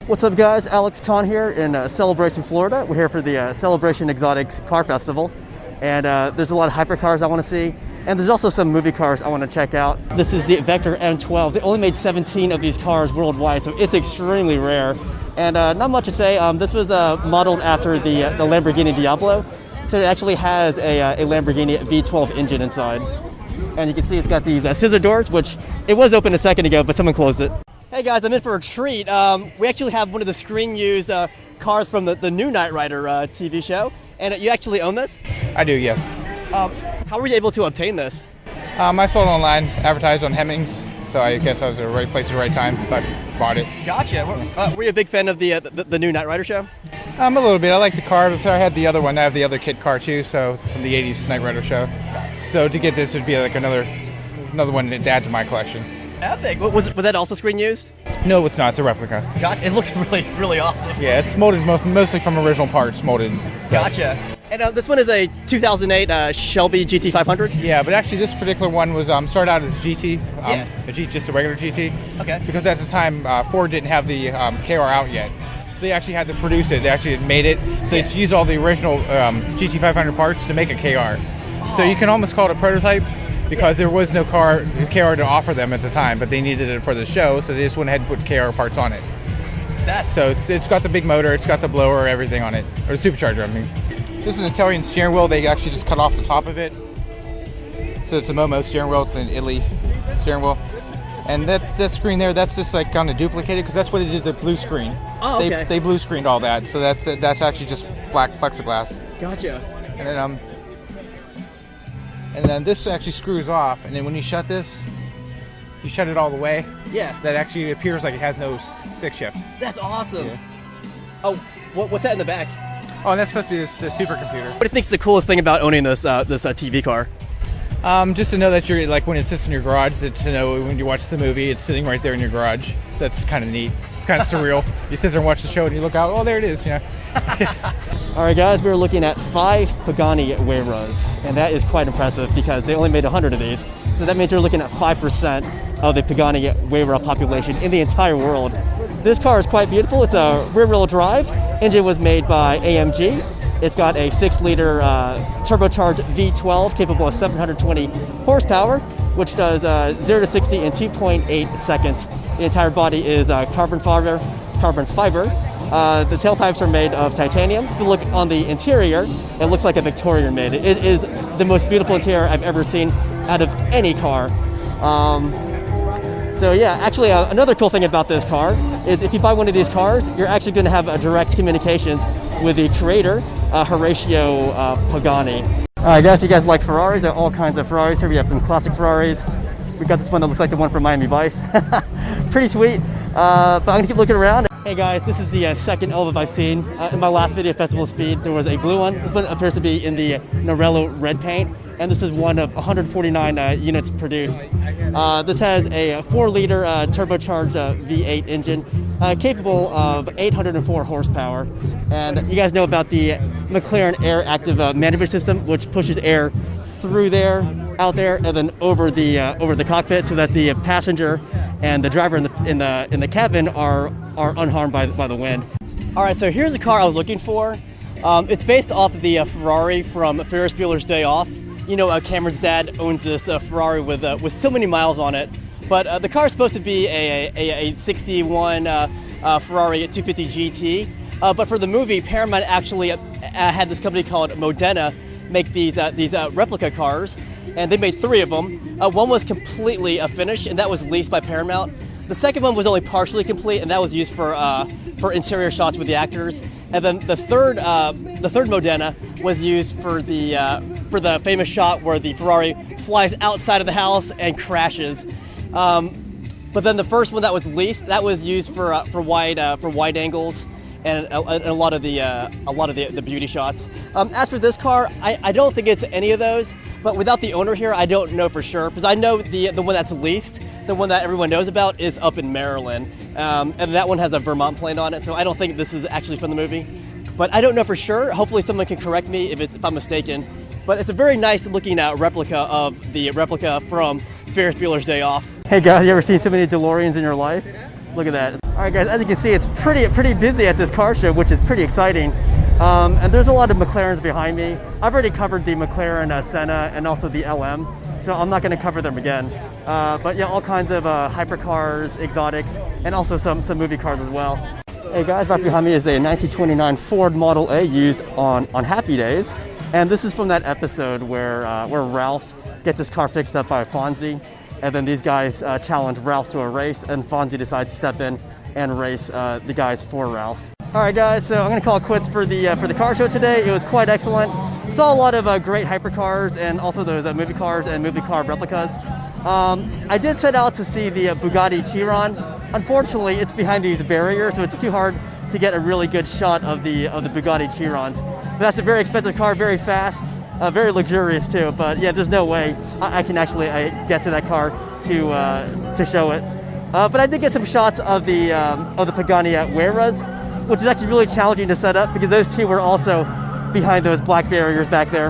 What's up, guys? Alex Kahn here in Celebration, Florida. We're here for the Celebration Exotics Car Festival, and there's a lot of hypercars I want to see, and there's also some movie cars I want to check out. This is the Vector M12. They only made 17 of these cars worldwide, so it's extremely rare, and not much to say. This was modeled after the Lamborghini Diablo, so it actually has a Lamborghini V12 engine inside, and you can see it's got these scissor doors, which it was open a second ago, but someone closed it. Hey guys, I'm in for a treat. We actually have one of the screen-used cars from the new Knight Rider TV show, and you actually own this? I do, yes. How were you able to obtain this? I saw it online, advertised on Hemmings, so I guess I was at the right place at the right time, so I bought it. Gotcha. Were you a big fan of the new Knight Rider show? A little bit. I like the car. So I had the other one. I have the other kit car too, so from the 80s Knight Rider show. So to get this would be like another one to add to my collection. Epic. Was that also screen used? No, it's not. It's a replica. God, it looks really, really awesome. Yeah, it's molded mostly from original parts, molded. So. Gotcha. And this one is a 2008 Shelby GT 500? Yeah, but actually this particular one was started out as GT, just a regular GT. Okay. Because at the time, Ford didn't have the KR out yet. So they actually had to produce it. They actually had made it. So it's used all the original GT 500 parts to make a KR. So you can almost call it a prototype, because there was no KR to offer them at the time, but they needed it for the show, so they just went ahead and put KR parts on it. So it's got the big motor, it's got the blower, everything on it, or the supercharger, I mean. This is an Italian steering wheel. They actually just cut off the top of it. So it's a Momo steering wheel. It's an Italy steering wheel. And that screen there, that's just like kind of duplicated, because that's where they did the blue screen. Oh, okay. They blue screened all that, so that's actually just black plexiglass. Gotcha. And then this actually screws off, and then when you shut this, you shut it all the way. Yeah. That actually appears like it has no stick shift. That's awesome. Yeah. Oh, what's that in the back? Oh, and that's supposed to be the supercomputer. What do you think's the coolest thing about owning this TV car? Just to know that you're like when it sits in your garage, to know when you watch the movie, it's sitting right there in your garage. So that's kind of neat. It's kind of surreal. You sit there and watch the show, and you look out. Oh, there it is. Yeah. All right, guys, we're looking at 5 Pagani Huayras, and that is quite impressive because they only made 100 of these. So that means you're looking at 5% of the Pagani Huayra population in the entire world. This car is quite beautiful. It's a rear-wheel drive. Engine was made by AMG. It's got a 6-liter turbocharged V12 capable of 720 horsepower, which does 0 to 60 in 2.8 seconds. The entire body is carbon fiber. The tailpipes are made of titanium. If you look on the interior, it looks like a Victorian made. It is the most beautiful interior I've ever seen out of any car. So yeah, actually another cool thing about this car is if you buy one of these cars, you're actually going to have a direct communications with the creator, Horatio Pagani. I guess you guys like Ferraris. There are all kinds of Ferraris here. We have some classic Ferraris. We've got this one that looks like the one from Miami Vice. Pretty sweet, but I'm gonna keep looking around. Hey guys, this is the second Elva I've seen. In my last video, Festival of Speed, there was a blue one. This one appears to be in the Norello red paint, and this is one of 149 units produced. This has a 4-liter turbocharged V8 engine, capable of 804 horsepower. And you guys know about the McLaren Air Active Management System, which pushes air through there, out there, and then over the cockpit, so that the passenger and the driver in the cabin are unharmed by the wind. All right, so here's a car I was looking for. It's based off of the Ferrari from Ferris Bueller's Day Off. You know, Cameron's dad owns this Ferrari with so many miles on it. But the car is supposed to be a 61 Ferrari 250 GT. But for the movie, Paramount actually had this company called Modena make these replica cars, and they made 3 of them. One was completely finished, and that was leased by Paramount. The second one was only partially complete, and that was used for interior shots with the actors. And then the third Modena was used for the famous shot where the Ferrari flies outside of the house and crashes. But then the first one that was leased, that was used for wide angles and a lot of the beauty shots. As for this car, I don't think it's any of those. But without the owner here, I don't know for sure, because I know the one that's leased, the one that everyone knows about, is up in Maryland, and that one has a Vermont plate on it. So I don't think this is actually from the movie. But I don't know for sure. Hopefully someone can correct me if I'm mistaken. But it's a very nice looking replica of the replica from Ferris Bueller's Day Off. Hey guys, you ever seen so many DeLoreans in your life? Look at that. All right, guys, as you can see, it's pretty busy at this car show, which is pretty exciting. And there's a lot of McLarens behind me. I've already covered the McLaren Senna and also the LM, so I'm not going to cover them again. But yeah, all kinds of hypercars, exotics, and also some movie cars as well. Hey guys, right behind me is a 1929 Ford Model A used on Happy Days. And this is from that episode where Ralph gets his car fixed up by Fonzie. And then these guys challenge Ralph to a race, and Fonzie decides to step in and race the guys for Ralph. All right, guys, so I'm going to call it quits for the car show today. It was quite excellent. Saw a lot of great hypercars and also those movie cars and movie car replicas. I did set out to see the Bugatti Chiron. Unfortunately, it's behind these barriers, so it's too hard to get a really good shot of the Bugatti Chirons. But that's a very expensive car, very fast, very luxurious too. But yeah, there's no way I can actually get to that car to show it. But I did get some shots of the Pagani Huayras, which is actually really challenging to set up because those two were also behind those black barriers back there.